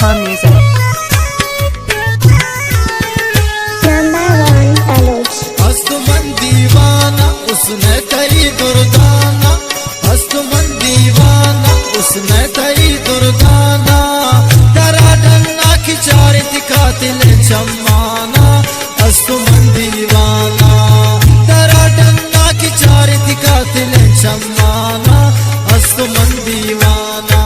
Khan Music. हस्त मन दीवाना उसने कई दुर्दाना, हस्त मन दीवाना उसने कई दुर्दाना, तेरा डन्ना की चार दिखातिल चम्माना, हस्त मन दीवाना तेरा डन्ना की चार दिखातिल चम्माना, हस्त मन दीवाना।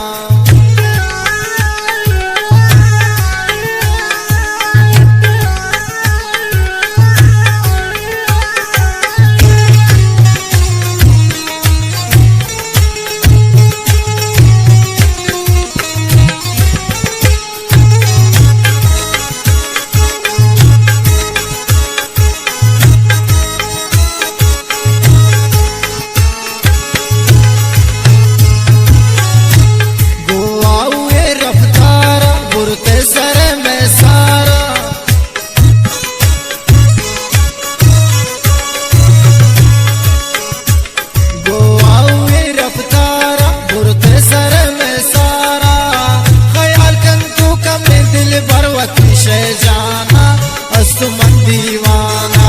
अस्त मन दीवाना,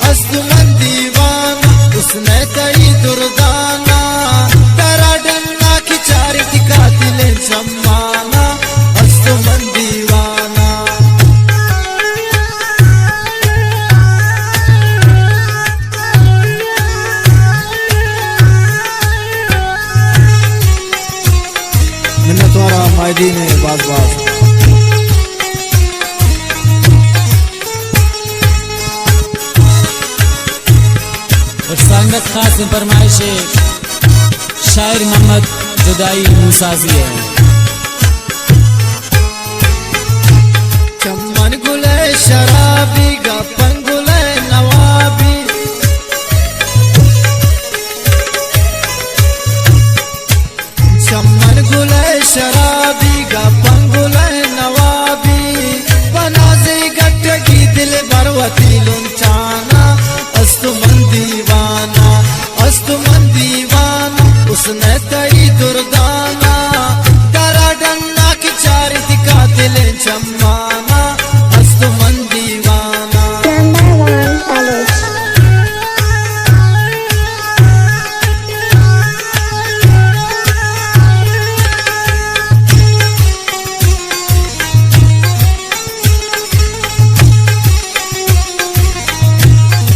अस्त मन दीवाना उसने कई दुर्दाना, तेरा डन्ना की चार दिखातिल चम्माना, अस्त मन दीवाना। मिन्नत वाला मायदी ने बात बात संगत खास फरमाइश शायर मोहम्मद जुदाई मुसाजी है। चम्मन गुले शराबी गपन गुले नवाबी, चम्मन गुले शराबी गपन गुले नवाबी, बनाजे गट की दिल बरवती लुंचाना, अस्त मन दीवाना, अस्त मन दीवाना उसने कई दुर्दाना, तेरा डन्ना की चार दिखातिल चम्माना, अस्त मन दीवाना।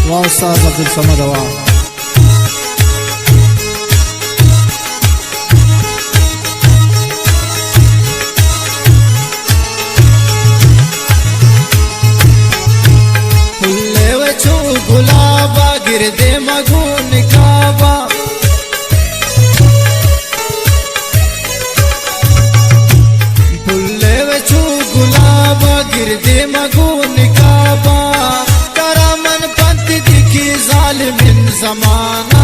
वाह उस्ताद अब्दुल समद वाह। फुल्ले व छू गुलाबा गिरदे मगून काबा, फुल्ले व छू गुलाबा गिरदे मगून काबा, जालिमिन ज़माना,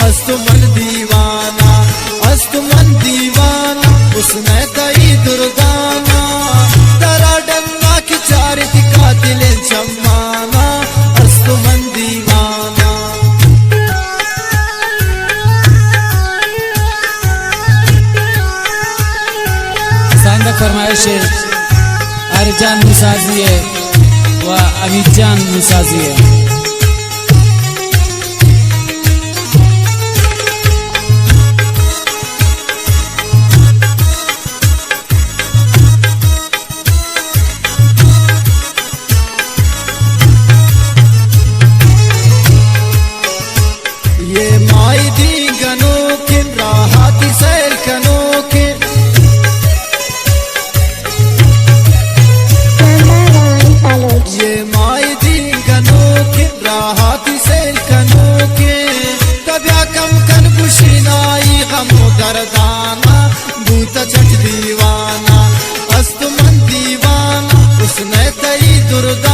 अस्त मन दीवाना, अस्त मन दीवाना उसने कई दुर्दाना, तेरा डन्ना की चार दिखातिल चम्माना, अस्त मन दीवाना। संगत फरमाइश अरजान मुसाजी है व अमीजान मुसाजी है। ये मायदी गनो किन राहत सैर कनो के, ये मायदी गनो किन राहत सैर कनो के, कब्या कम कन खुशीनाई गमो दर्दाना, बूता छठ दीवाना, अस्त मन दीवाना उसने कई दुर्दा